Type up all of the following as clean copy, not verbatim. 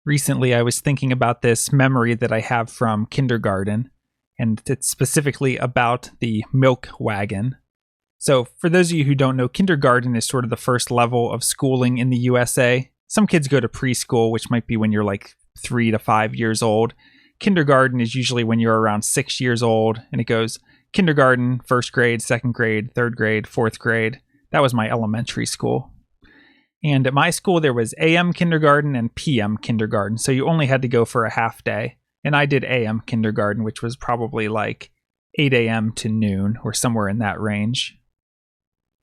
Recently, I was thinking about this memory that I have from kindergarten, and it's specifically about the milk wagon. So, for those of you who don't know, kindergarten is sort of the first level of schooling in the USA. Some kids go to preschool, which might be when you're like 3 to 5 years old. Kindergarten is usually when you're around 6 years old, and it goes kindergarten, first grade, second grade, third grade, fourth grade. That was my elementary school. And at my school, there was AM kindergarten and PM kindergarten. So you only had to go for a half day. And I did AM kindergarten, which was probably like 8 a.m. to noon or somewhere in that range.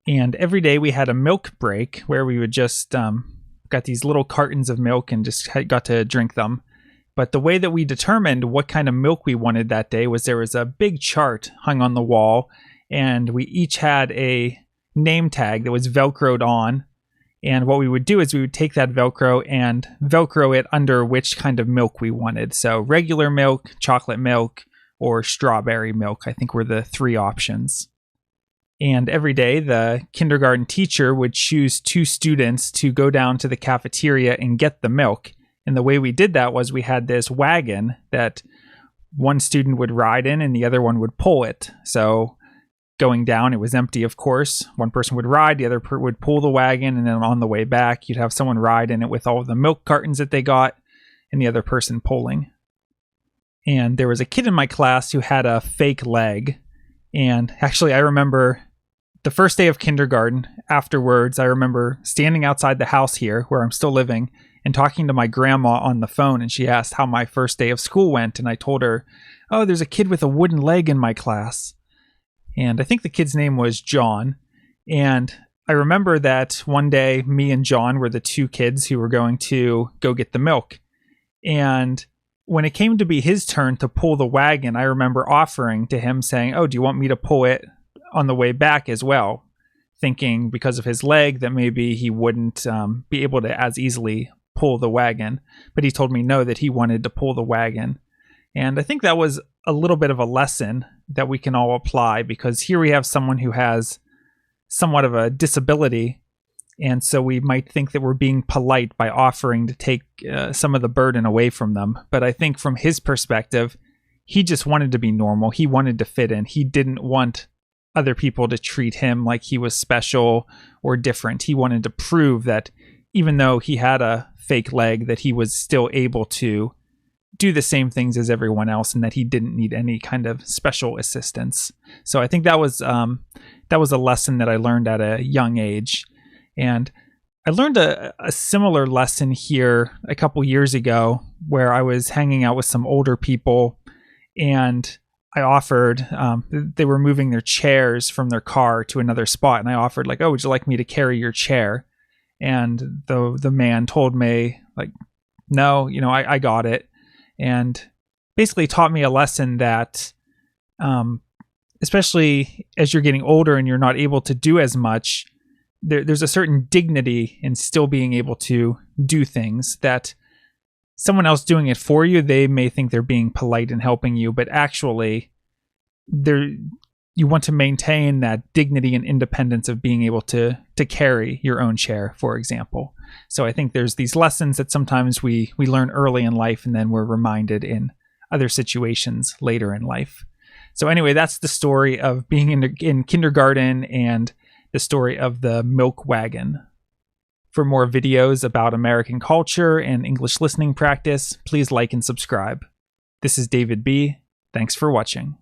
And every day we had a milk break where we would just got these little cartons of milk and just got to drink them. But the way that we determined what kind of milk we wanted that day was there was a big chart hung on the wall, and we each had a name tag that was Velcroed on. And what we would do is we would take that Velcro and Velcro it under which kind of milk we wanted. So regular milk, chocolate milk, or strawberry milk, I think were the three options. And every day the kindergarten teacher would choose 2 students to go down to the cafeteria and get the milk. And the way we did that was we had this wagon that one student would ride in and the other one would pull it. So going down, it was empty, of course. One person would ride, the other would pull the wagon, and then on the way back, you'd have someone ride in it with all of the milk cartons that they got, and the other person pulling. And there was a kid in my class who had a fake leg. And actually, I remember the first day of kindergarten, afterwards, I remember standing outside the house here, where I'm still living, and talking to my grandma on the phone, and she asked how my first day of school went, and I told her, oh, there's a kid with a wooden leg in my class. And I think the kid's name was John. And I remember that one day, me and John were the 2 kids who were going to go get the milk. And when it came to be his turn to pull the wagon, I remember offering to him saying, oh, do you want me to pull it on the way back as well? Thinking because of his leg that maybe he wouldn't be able to as easily pull the wagon. But he told me no, that he wanted to pull the wagon. And I think that was a little bit of a lesson that we can all apply, because here we have someone who has somewhat of a disability, and so we might think that we're being polite by offering to take some of the burden away from them. But I think from his perspective, he just wanted to be normal. He wanted to fit in. He didn't want other people to treat him like he was special or different. He wanted to prove that even though he had a fake leg, that he was still able to do the same things as everyone else, and that he didn't need any kind of special assistance. So I think that was a lesson that I learned at a young age. And I learned a similar lesson here a couple years ago, where I was hanging out with some older people, and I offered, they were moving their chairs from their car to another spot, and I offered like, oh, would you like me to carry your chair? And the man told me like, no, I got it. And basically taught me a lesson that, especially as you're getting older and you're not able to do as much, there's a certain dignity in still being able to do things that someone else doing it for you, they may think they're being polite and helping you, but actually you want to maintain that dignity and independence of being able to carry your own chair, for example. So I think there's these lessons that sometimes we learn early in life, and then we're reminded in other situations later in life. So anyway, that's the story of being in kindergarten and the story of the milk wagon. For more videos about American culture and English listening practice, please like and subscribe. This is David B. Thanks for watching.